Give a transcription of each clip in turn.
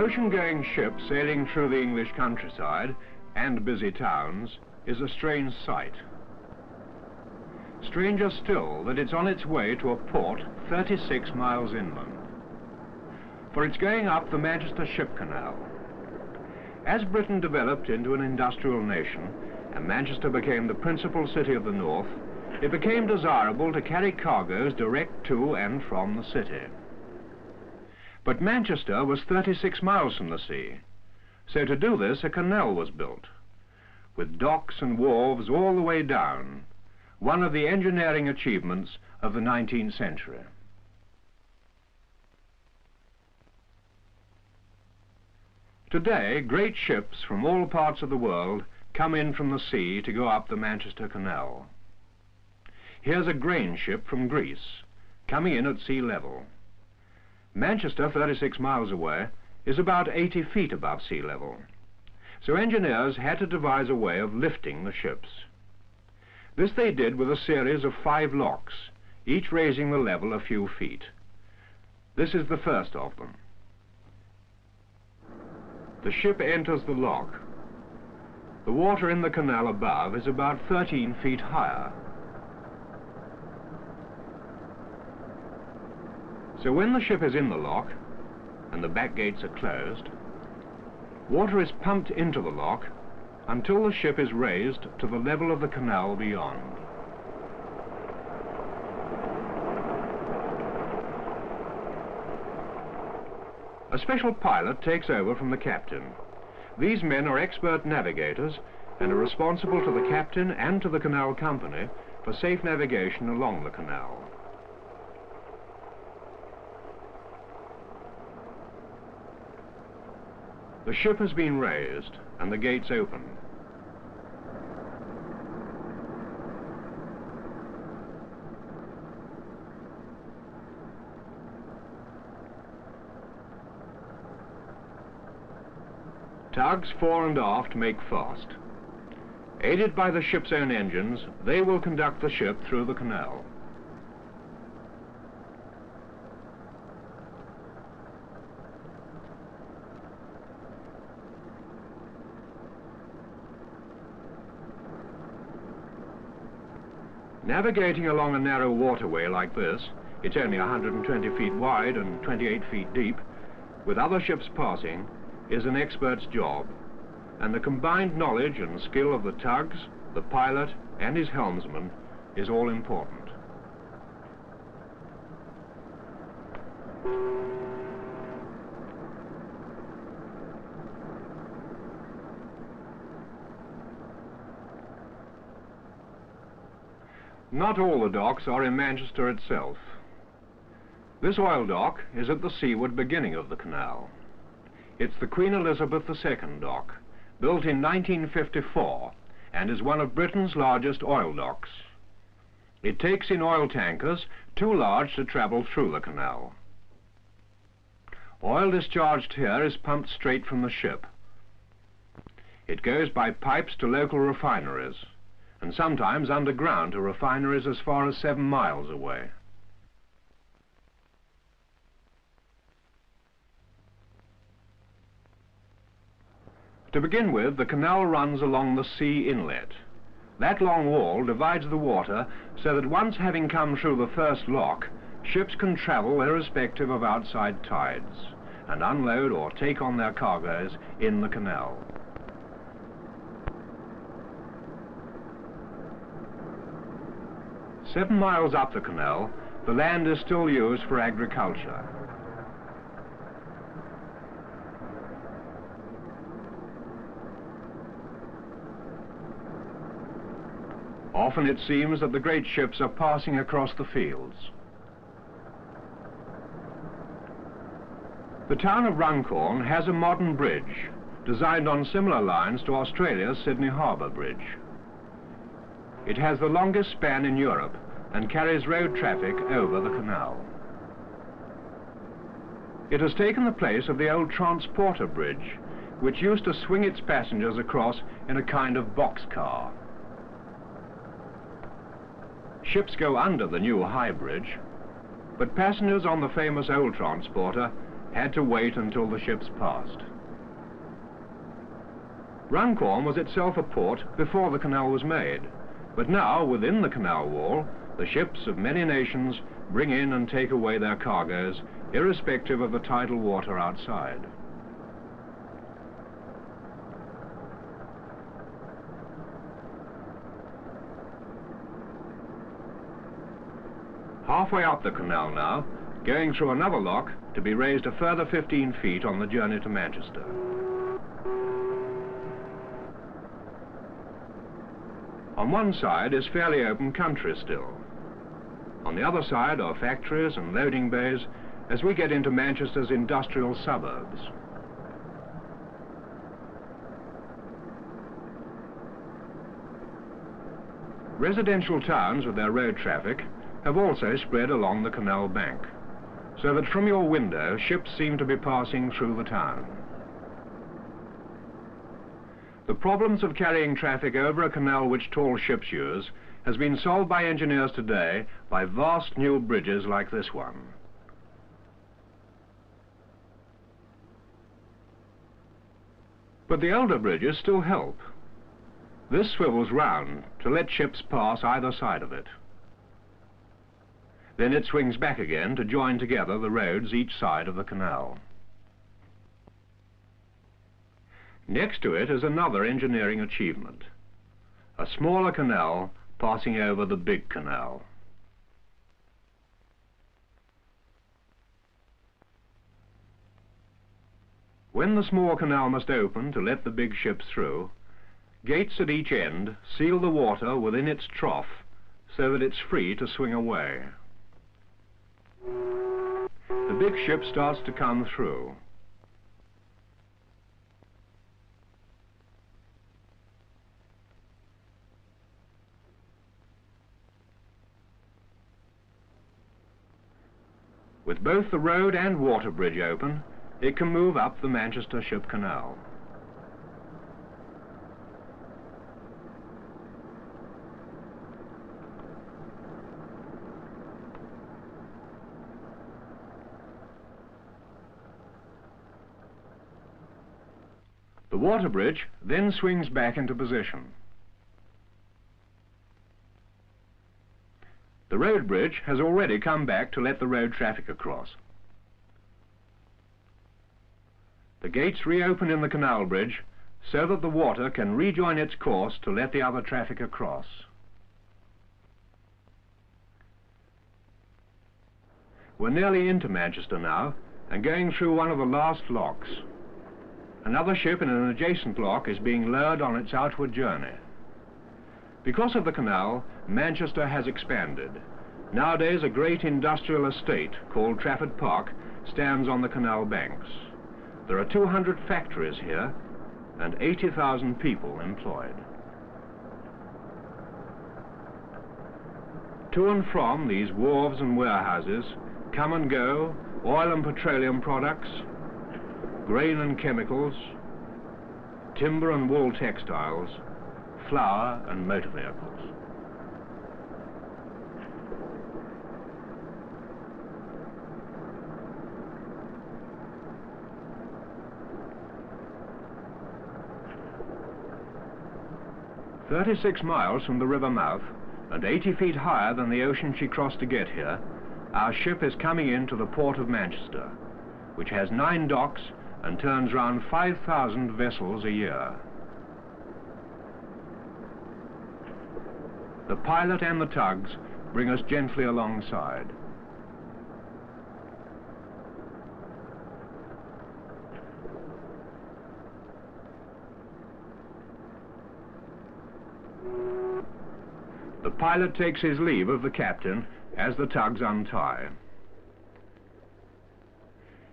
ocean-going ship sailing through the English countryside and busy towns is a strange sight. Stranger still that it's on its way to a port 36 miles inland. For it's going up the Manchester Ship Canal. As Britain developed into an industrial nation and Manchester became the principal city of the north, it became desirable to carry cargoes direct to and from the city. But Manchester was 36 miles from the sea, so to do this a canal was built, with docks and wharves all the way down, one of the engineering achievements of the 19th century. Today, great ships from all parts of the world come in from the sea to go up the Manchester Canal. Here's a grain ship from Greece, coming in at sea level. Manchester, 36 miles away, is about 80 feet above sea level, so engineers had to devise a way of lifting the ships. This they did with a series of 5 locks, each raising the level a few feet. This is the first of them. The ship enters the lock. The water in the canal above is about 13 feet higher. So when the ship is in the lock and the back gates are closed, water is pumped into the lock until the ship is raised to the level of the canal beyond. A special pilot takes over from the captain. These men are expert navigators and are responsible to the captain and to the canal company for safe navigation along the canal. The ship has been raised and the gates open. Tugs fore and aft make fast. Aided by the ship's own engines, they will conduct the ship through the canal. Navigating along a narrow waterway like this, it's only 120 feet wide and 28 feet deep, with other ships passing, is an expert's job, and the combined knowledge and skill of the tugs, the pilot, and his helmsman is all important. Not all the docks are in Manchester itself. This oil dock is at the seaward beginning of the canal. It's the Queen Elizabeth II dock, built in 1954, and is one of Britain's largest oil docks. It takes in oil tankers too large to travel through the canal. Oil discharged here is pumped straight from the ship. It goes by pipes to local refineries, and sometimes underground to refineries as far as 7 miles away. To begin with, the canal runs along the sea inlet. That long wall divides the water so that once having come through the first lock, ships can travel irrespective of outside tides and unload or take on their cargoes in the canal. Seven miles up the canal, the land is still used for agriculture. Often it seems that the great ships are passing across the fields. The town of Runcorn has a modern bridge, designed on similar lines to Australia's Sydney Harbour Bridge. It has the longest span in Europe and carries road traffic over the canal. It has taken the place of the old transporter bridge, which used to swing its passengers across in a kind of boxcar. Ships go under the new high bridge, but passengers on the famous old transporter had to wait until the ships passed. Runcorn was itself a port before the canal was made, but now, within the canal wall, the ships of many nations bring in and take away their cargoes, irrespective of the tidal water outside. Halfway up the canal now, going through another lock to be raised a further 15 feet on the journey to Manchester. On one side is fairly open country still. On the other side are factories and loading bays as we get into Manchester's industrial suburbs. Residential towns with their road traffic have also spread along the canal bank, so that from your window ships seem to be passing through the town. The problems of carrying traffic over a canal which tall ships use has been solved by engineers today by vast new bridges like this one. But the older bridges still help. This swivels round to let ships pass either side of it. Then it swings back again to join together the roads each side of the canal. Next to it is another engineering achievement, a smaller canal passing over the big canal. When the small canal must open to let the big ships through, gates at each end seal the water within its trough so that it's free to swing away. The big ship starts to come through. With both the road and water bridge open, it can move up the Manchester Ship Canal. The water bridge then swings back into position. The road bridge has already come back to let the road traffic across. The gates reopen in the canal bridge so that the water can rejoin its course to let the other traffic across. We're nearly into Manchester now and going through one of the last locks. Another ship in an adjacent lock is being lowered on its outward journey. Because of the canal, Manchester has expanded. Nowadays, a great industrial estate called Trafford Park stands on the canal banks. There are 200 factories here and 80,000 people employed. To and from these wharves and warehouses come and go oil and petroleum products, grain and chemicals, timber and wool textiles, flour and motor vehicles. "36 miles from the river mouth and 80 feet higher than the ocean she crossed to get here, our ship is coming into the port of Manchester, which has 9 docks and turns round 5,000 vessels a year. The pilot and the tugs bring us gently alongside. The pilot takes his leave of the captain as the tugs untie.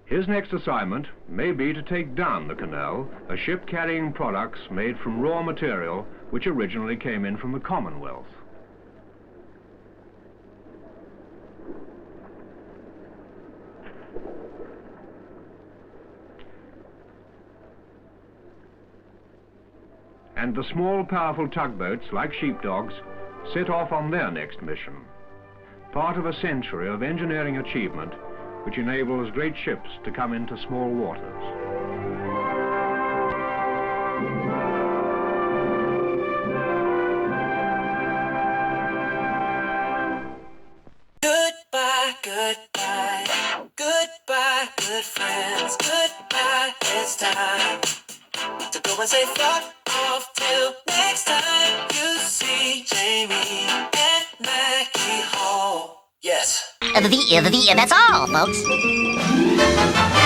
His next assignment may be to take down the canal, a ship carrying products made from raw material which originally came in from the Commonwealth. And the small, powerful tugboats, like sheepdogs, set off on their next mission, part of a century of engineering achievement which enables great ships to come into small waters. Goodbye, goodbye, goodbye, good friends, goodbye, it's time to go and say fuck off till next time you see Jamie and Mackie Hall. Yes. And that's all, folks.